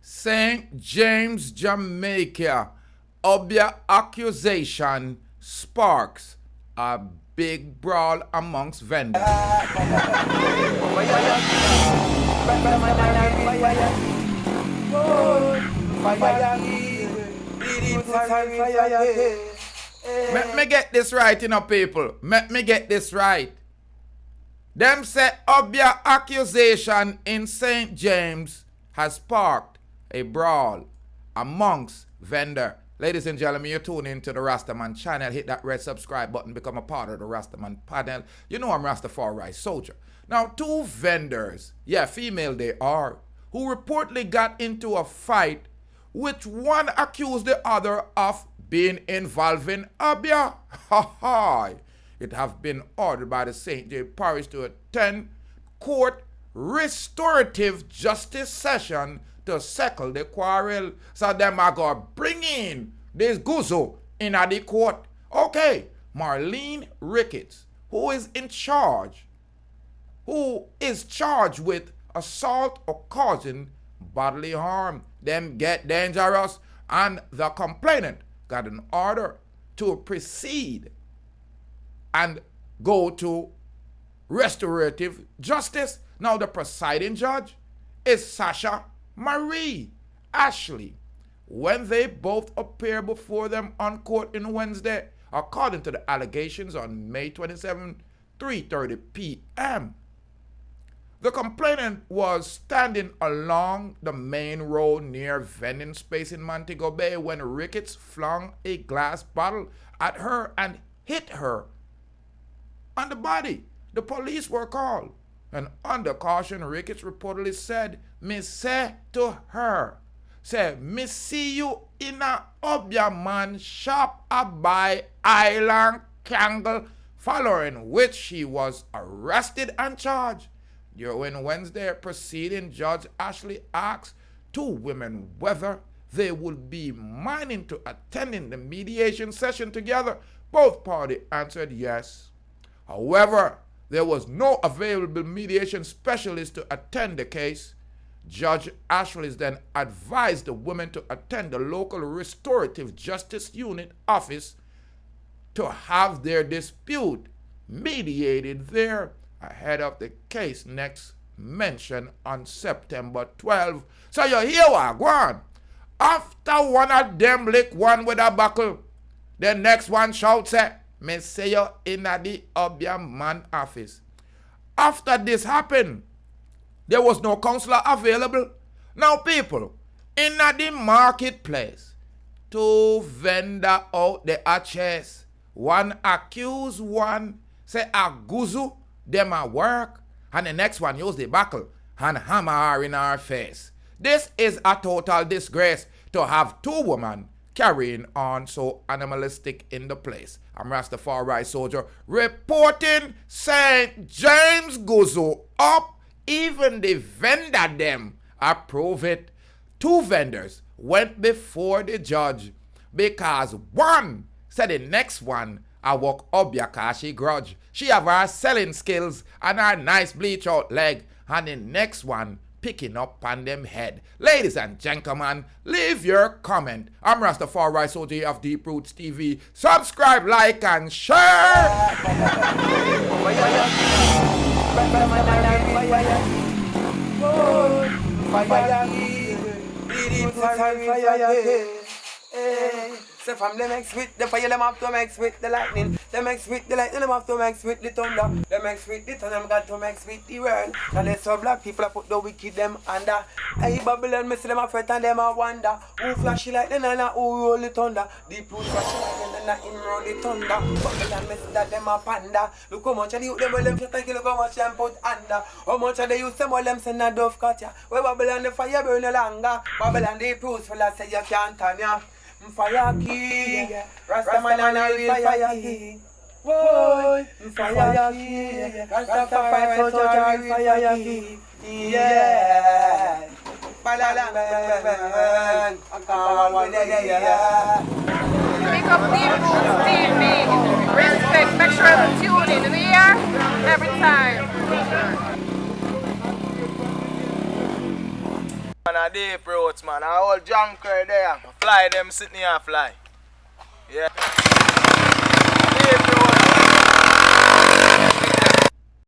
St James, Jamaica, Obeah accusation sparks a big brawl amongst vendors. Let me get this right, people. Let me get this right. Them say Obeah accusation in St. James has sparked a brawl amongst vendor. Ladies and gentlemen, you're tuning into the Rastaman channel. Hit that red subscribe button, become a part of the Rastaman panel. You know I'm Rastafari soldier. Now, two vendors, female they are, who reportedly got into a fight, which one accused the other of being involved in Obeah. It have been ordered by the St James Parish to attend court restorative justice session to settle the quarrel. So them are going to bring in this guzo in the court. Okay, Merlene Ricketts, who is charged with assault or causing bodily harm. Them get dangerous, and the complainant got an order to proceed and go to restorative justice. Now the presiding judge is Sasha-Marie Ashley. When they both appear before them on court in Wednesday, according to the allegations on May 27, 3:30 p.m., the complainant was standing along the main road near vending space in Montego Bay when Ricketts flung a glass bottle at her and hit her on the body. The police were called, and under caution, Ricketts reportedly said, "Me say to her, say, me see you in a obeahman shop by Island Kangle," following which she was arrested and charged. During Wednesday proceeding, Judge Ashley asked two women whether they would be minded to attending the mediation session together. Both parties answered yes. However, there was no available mediation specialist to attend the case. Judge Ashley then advised the women to attend the local restorative justice unit office to have their dispute mediated there ahead of the case next mentioned on September 12. So you hear what go on. After one of them lick one with a buckle, the next one shouts at me say you in the obeahman office. After this happened, there was no counselor available. Now people, in the marketplace, two vendor out there at chase. One accuse one, say a guzu, them a work, and the next one use the buckle and hammer her in her face. This is a total disgrace to have two women carrying on so animalistic in the place. I'm Rastafari soldier reporting St. James Guzo up. Even the vendor them approve it. Two vendors went before the judge because one said the next one I walk Obeah cause she grudge. She have her selling skills and her nice bleach out leg, and the next one picking up on them head. Ladies and gentlemen, leave your comment. I'm Rastafari soldier of Deep Roots TV. Subscribe, like, and share. So from them X with the fire, them have to mix with the lightning. Them X with the lightning, them have to mix with the thunder. Them X with the thunder, them got to mix with the world. And they so black people put the wicked them under. Hey Babylon, me see them a fret and them a wonder. Who flash it like them and who roll the thunder. Deep root flash it like them and him roll the thunder. Babylon, me see that them a panda. Look how much of the youth them well them fret and kill, look how much them put under. How much of the youth them well them send a dove cut ya. Where Babylon the fire burn no longer. Babylon the proofs full of say you can't turn ya. Fire king, Rastaman and a real fire king. Boy, fire king, Rastafari soldier fire king. Yeah, balalang bang, Pick up Deep Roots TV. Respect, make sure to tune in. We here every time. a deep roads, man. A whole junker there. Fly them sitting here fly. Yeah. Deep roads.